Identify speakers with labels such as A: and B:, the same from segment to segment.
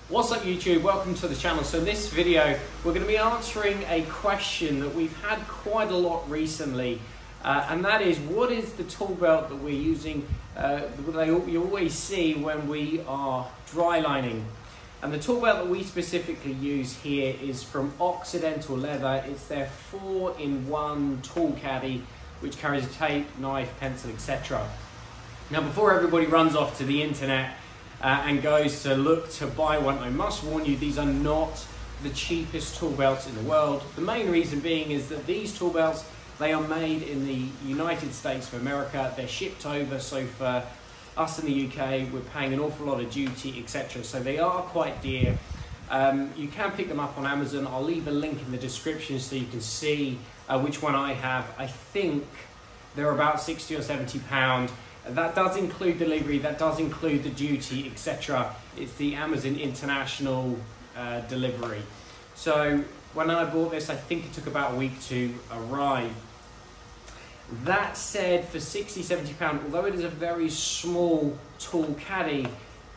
A: What's up YouTube, welcome to the channel. So in this video we're going to be answering a question that we've had quite a lot recently, and that is, what is the tool belt that we're using you always see when we are dry lining? And the tool belt that we specifically use here is from Occidental leather. It's their 4-in-1 tool caddy which carries a tape, knife, pencil, etc. Now before everybody runs off to the internet and goes to look to buy one, I must warn you, these are not the cheapest tool belts in the world. The main reason being is that these tool belts, they are made in the United States of America. They're shipped over, so for us in the UK, we're paying an awful lot of duty, etc. So they are quite dear. You can pick them up on Amazon. I'll leave a link in the description so you can see which one I have. I think they're about 60 or 70 pounds. That does include delivery, that does include the duty, etc. It's the Amazon International delivery. So when I bought this, I think it took about a week to arrive. That said, for 60, 70 pounds, although it is a very small tool caddy,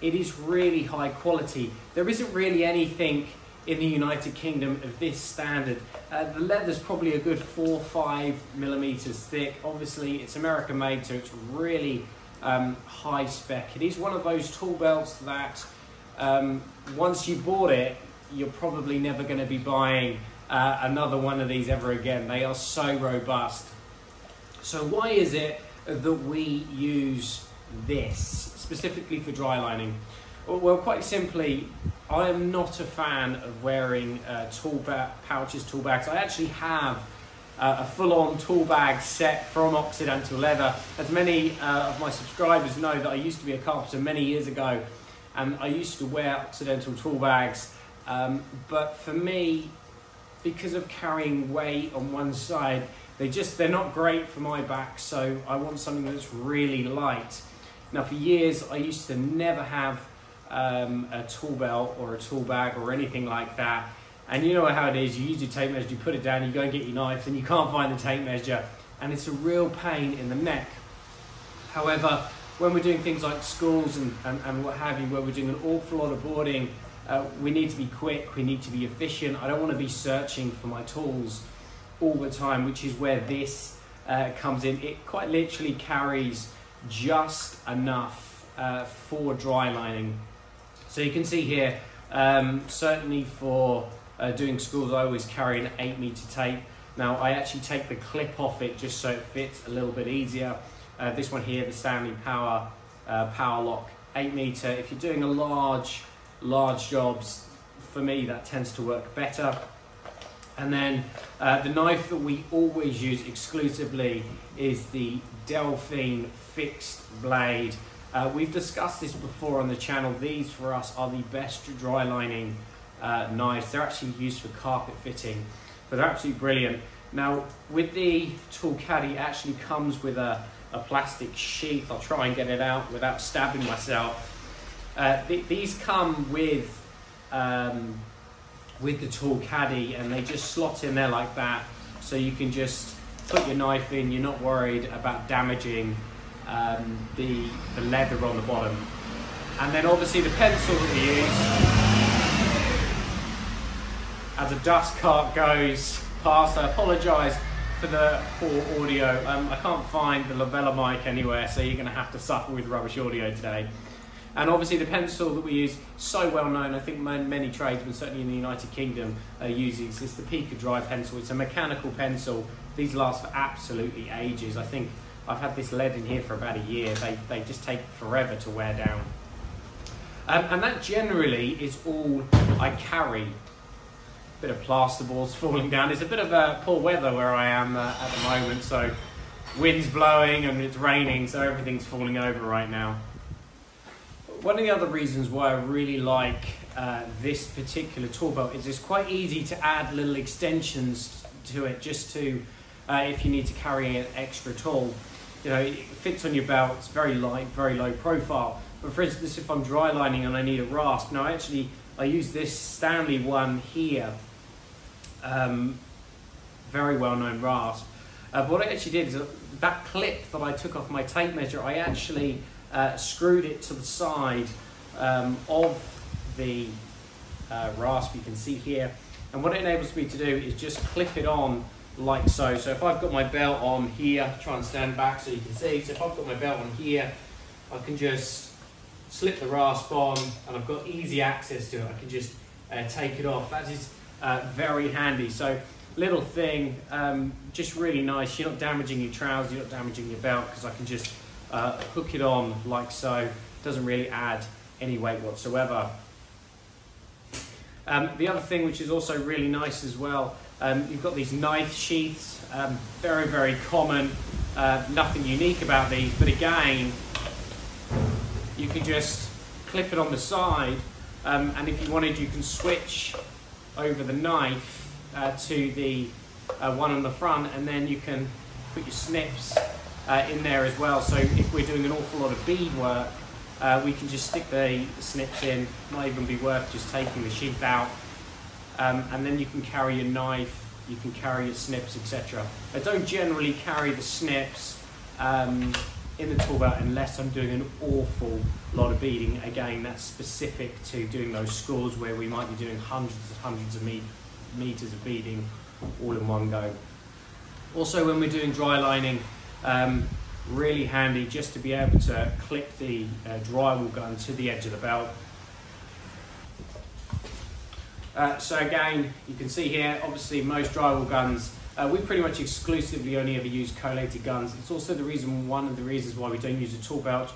A: it is really high quality. There isn't really anything in the United Kingdom of this standard. The leather's probably a good 4 or 5 millimeters thick. Obviously it's American made, so it's really high spec. It is one of those tool belts that once you bought it, you're probably never going to be buying another one of these ever again. They are so robust. So why is it that we use this specifically for dry lining? Well, quite simply, I am not a fan of wearing tool pouches, tool bags. I actually have a full-on tool bag set from Occidental leather. As many of my subscribers know, that I used to be a carpenter many years ago, and I used to wear Occidental tool bags. But for me, because of carrying weight on one side, they're not great for my back, so I want something that's really light. Now for years, I used to never have a tool belt or a tool bag or anything like that, and you know how it is. You use your tape measure, you put it down, you go and get your knife, and you can't find the tape measure, and it's a real pain in the neck. However, when we're doing things like schools and what have you, where we're doing an awful lot of boarding, we need to be quick, we need to be efficient. I don't want to be searching for my tools all the time, which is where this comes in. It quite literally carries just enough for dry lining. So you can see here, certainly for doing schools, I always carry an 8-meter tape. Now I actually take the clip off it just so it fits a little bit easier. This one here, the Stanley Power Lock 8-meter. If you're doing a large jobs, for me that tends to work better. And then the knife that we always use exclusively is the Delphine fixed blade. We've discussed this before on the channel. These for us are the best dry lining knives. They're actually used for carpet fitting, but they're absolutely brilliant. Now with the tool caddy, it actually comes with a plastic sheath. I'll try and get it out without stabbing myself. These come with the tool caddy, and they just slot in there like that, so you can just put your knife in. You're not worried about damaging the leather on the bottom. And then obviously the pencil that we use, as a dust cart goes past. I apologise for the poor audio. I can't find the lavella mic anywhere, so you're going to have to suffer with rubbish audio today. And obviously the pencil that we use, so well known. I think many tradesmen, certainly in the United Kingdom, use these. It's the Pic Dry pencil. It's a mechanical pencil. These last for absolutely ages. I think I've had this lead in here for about a year. They just take forever to wear down. And that generally is all I carry. Bit of plasterboards falling down. It's a bit of poor weather where I am at the moment, so wind's blowing and it's raining, so everything's falling over right now. One of the other reasons why I really like this particular tool belt is it's quite easy to add little extensions to it, just to if you need to carry an extra tool. You know, it fits on your belt. It's very light, very low profile. But for instance, if I'm dry lining and I need a rasp, now I use this Stanley one here, very well known rasp. But what I actually did is that clip that I took off my tape measure, I actually screwed it to the side of the rasp, you can see here. And what it enables me to do is just clip it on like so. So if I've got my belt on here, try and stand back so you can see. So if I've got my belt on here, I can just slip the rasp on and I've got easy access to it. I can just take it off. That is very handy. So little thing, just really nice. You're not damaging your trousers, you're not damaging your belt, because I can just hook it on like so. Doesn't really add any weight whatsoever. The other thing which is also really nice as well, you've got these knife sheaths, very, very common, nothing unique about these, but again, you can just clip it on the side, and if you wanted, you can switch over the knife to the one on the front, and then you can put your snips in there as well. So if we're doing an awful lot of bead work, we can just stick the snips in. Might even be worth just taking the sheath out, and then you can carry your knife, you can carry your snips, etc. I don't generally carry the snips in the tool belt unless I'm doing an awful lot of beading. Again, that's specific to doing those scores where we might be doing hundreds of meters of beading all in one go. Also, when we're doing dry lining, really handy just to be able to clip the drywall gun to the edge of the belt. So again, you can see here, obviously most drywall guns, we pretty much exclusively only ever use collated guns. It's also one of the reasons why we don't use a tool belt,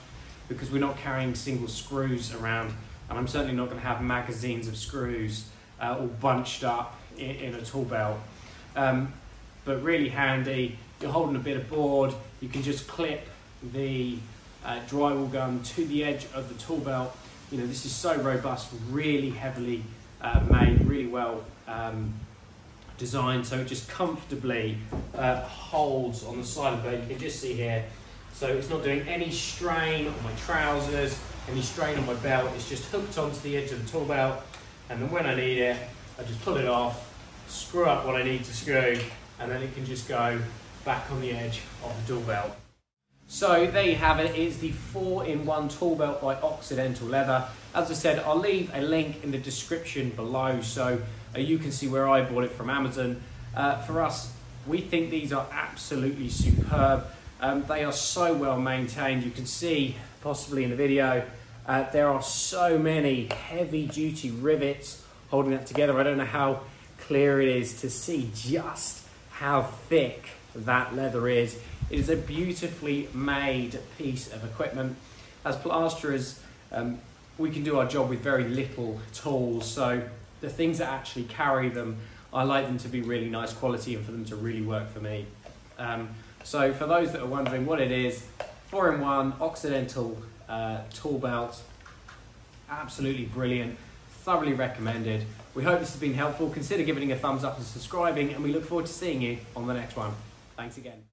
A: because we're not carrying single screws around, and I'm certainly not going to have magazines of screws all bunched up in a tool belt. But really handy. You're holding a bit of board, you can just clip the drywall gun to the edge of the tool belt. You know, this is so robust, really heavily made, really well designed, so it just comfortably holds on the side of the belt. You can just see here, so it's not doing any strain on my trousers, any strain on my belt. It's just hooked onto the edge of the tool belt, and then when I need it, I just pull it off, screw up what I need to screw, and then it can just go back on the edge of the tool belt. So there you have it. It's the 4-in-1 tool belt by Occidental Leather. As I said, I'll leave a link in the description below so you can see where I bought it from Amazon. For us, we think these are absolutely superb. They are so well maintained. You can see, possibly in the video, there are so many heavy duty rivets holding that together. I don't know how clear it is to see just how thick that leather is. It is a beautifully made piece of equipment. As plasterers, we can do our job with very little tools, so the things that actually carry them, I like them to be really nice quality and for them to really work for me. So for those that are wondering what it is, 4-in-1 Occidental tool belt, absolutely brilliant, thoroughly recommended. We hope this has been helpful. Consider giving it a thumbs up and subscribing, and we look forward to seeing you on the next one. Thanks again.